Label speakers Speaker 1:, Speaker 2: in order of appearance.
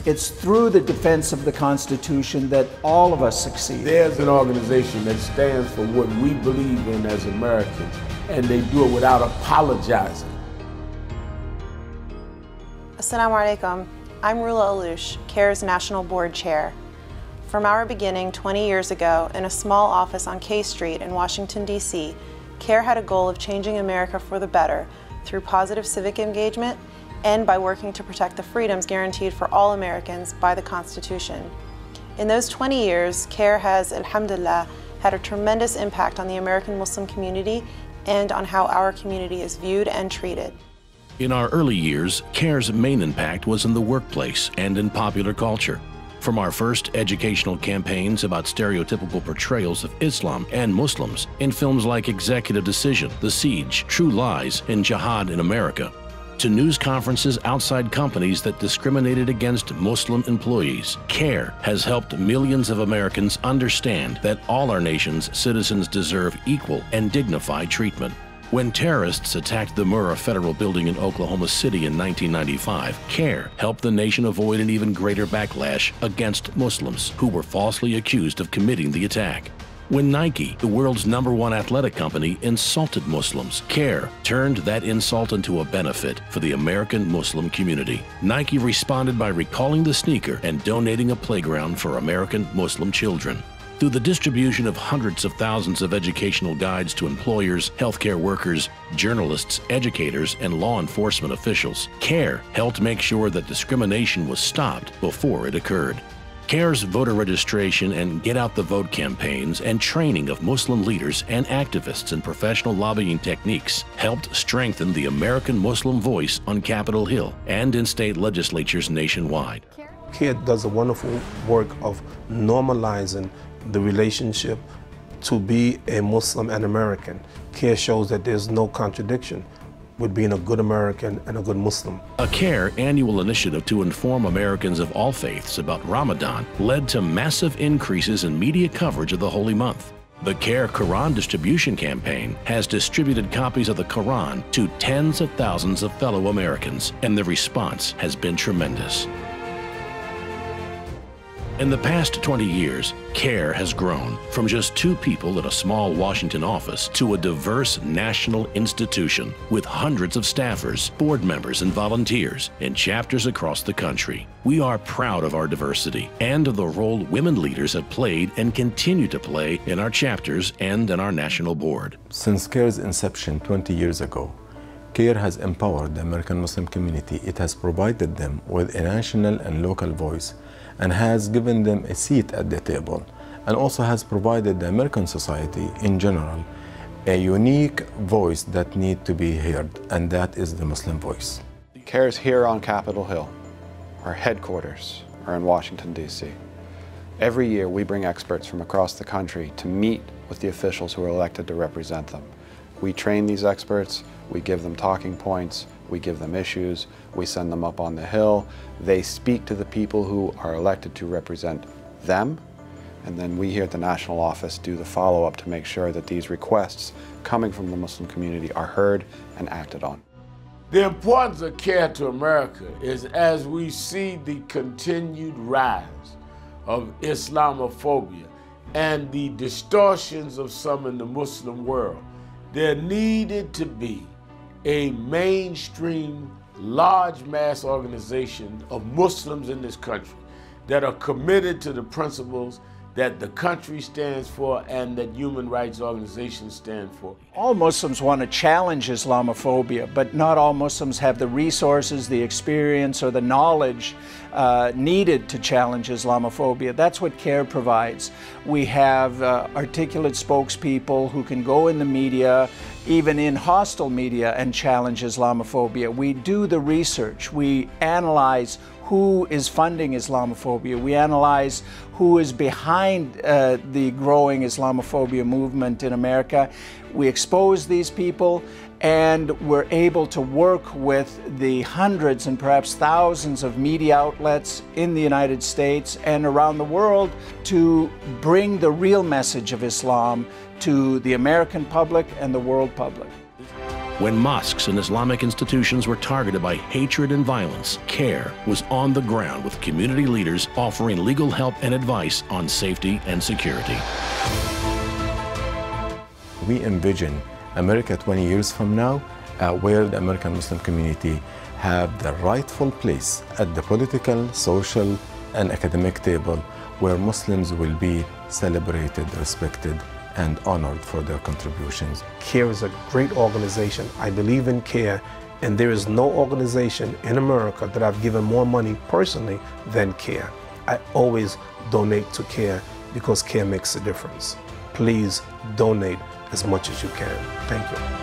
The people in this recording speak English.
Speaker 1: It's through the defense of the Constitution that all of us succeed.
Speaker 2: There's an organization that stands for what we believe in as Americans, and they do it without apologizing.
Speaker 3: Assalamu alaikum. I'm Rula Alouche, CAIR's National Board Chair. From our beginning 20 years ago in a small office on K Street in Washington, D.C., CAIR had a goal of changing America for the better through positive civic engagement and by working to protect the freedoms guaranteed for all Americans by the Constitution. In those 20 years, CAIR has, Alhamdulillah, had a tremendous impact on the American Muslim community and on how our community is viewed and treated.
Speaker 4: In our early years, CAIR's main impact was in the workplace and in popular culture. From our first educational campaigns about stereotypical portrayals of Islam and Muslims in films like Executive Decision, The Siege, True Lies, and Jihad in America, to news conferences outside companies that discriminated against Muslim employees, CAIR has helped millions of Americans understand that all our nation's citizens deserve equal and dignified treatment. When terrorists attacked the Murrah Federal Building in Oklahoma City in 1995, CAIR helped the nation avoid an even greater backlash against Muslims who were falsely accused of committing the attack. When Nike, the world's #1 athletic company, insulted Muslims, CAIR turned that insult into a benefit for the American Muslim community. Nike responded by recalling the sneaker and donating a playground for American Muslim children. Through the distribution of hundreds of thousands of educational guides to employers, healthcare workers, journalists, educators, and law enforcement officials, CAIR helped make sure that discrimination was stopped before it occurred. CAIR's voter registration and Get Out the Vote campaigns and training of Muslim leaders and activists in professional lobbying techniques helped strengthen the American Muslim voice on Capitol Hill and in state legislatures nationwide.
Speaker 5: CAIR does a wonderful work of normalizing the relationship to be a Muslim and American. CAIR shows that there's no contradiction with being a good American and a good Muslim.
Speaker 4: A CAIR annual initiative to inform Americans of all faiths about Ramadan led to massive increases in media coverage of the holy month. The CAIR Quran distribution campaign has distributed copies of the Quran to tens of thousands of fellow Americans, and the response has been tremendous. In the past 20 years, CAIR has grown from just 2 people at a small Washington office to a diverse national institution with hundreds of staffers, board members, and volunteers in chapters across the country. We are proud of our diversity and of the role women leaders have played and continue to play in our chapters and in our national board.
Speaker 6: Since CAIR's inception 20 years ago, CAIR has empowered the American Muslim community. It has provided them with a national and local voice and has given them a seat at the table, and also has provided the American society in general a unique voice that needs to be heard, and that is the Muslim voice.
Speaker 7: CAIR is here on Capitol Hill. Our headquarters are in Washington, D.C. Every year we bring experts from across the country to meet with the officials who are elected to represent them. We train these experts, we give them talking points, we give them issues, we send them up on the Hill. They speak to the people who are elected to represent them, and then we here at the national office do the follow-up to make sure that these requests coming from the Muslim community are heard and acted on.
Speaker 2: The importance of CAIR to America is as we see the continued rise of Islamophobia and the distortions of some in the Muslim world, there needed to be a mainstream, large mass organization of Muslims in this country that are committed to the principles that the country stands for and that human rights organizations stand for.
Speaker 1: All Muslims want to challenge Islamophobia, but not all Muslims have the resources, the experience, or the knowledge needed to challenge Islamophobia. That's what CAIR provides. We have articulate spokespeople who can go in the media, even in hostile media, and challenge Islamophobia. We do the research. We analyze who is funding Islamophobia. We analyze who is behind the growing Islamophobia movement in America. We expose these people, and we're able to work with the hundreds and perhaps thousands of media outlets in the United States and around the world to bring the real message of Islam to the American public and the world public.
Speaker 4: When mosques and Islamic institutions were targeted by hatred and violence, CAIR was on the ground with community leaders offering legal help and advice on safety and security.
Speaker 6: We envision America 20 years from now where the American Muslim community have the rightful place at the political, social, and academic table where Muslims will be celebrated, respected, and honored for their contributions.
Speaker 5: CAIR is a great organization. I believe in CAIR, and there is no organization in America that I've given more money personally than CAIR. I always donate to CAIR because CAIR makes a difference. Please donate as much as you can. Thank you.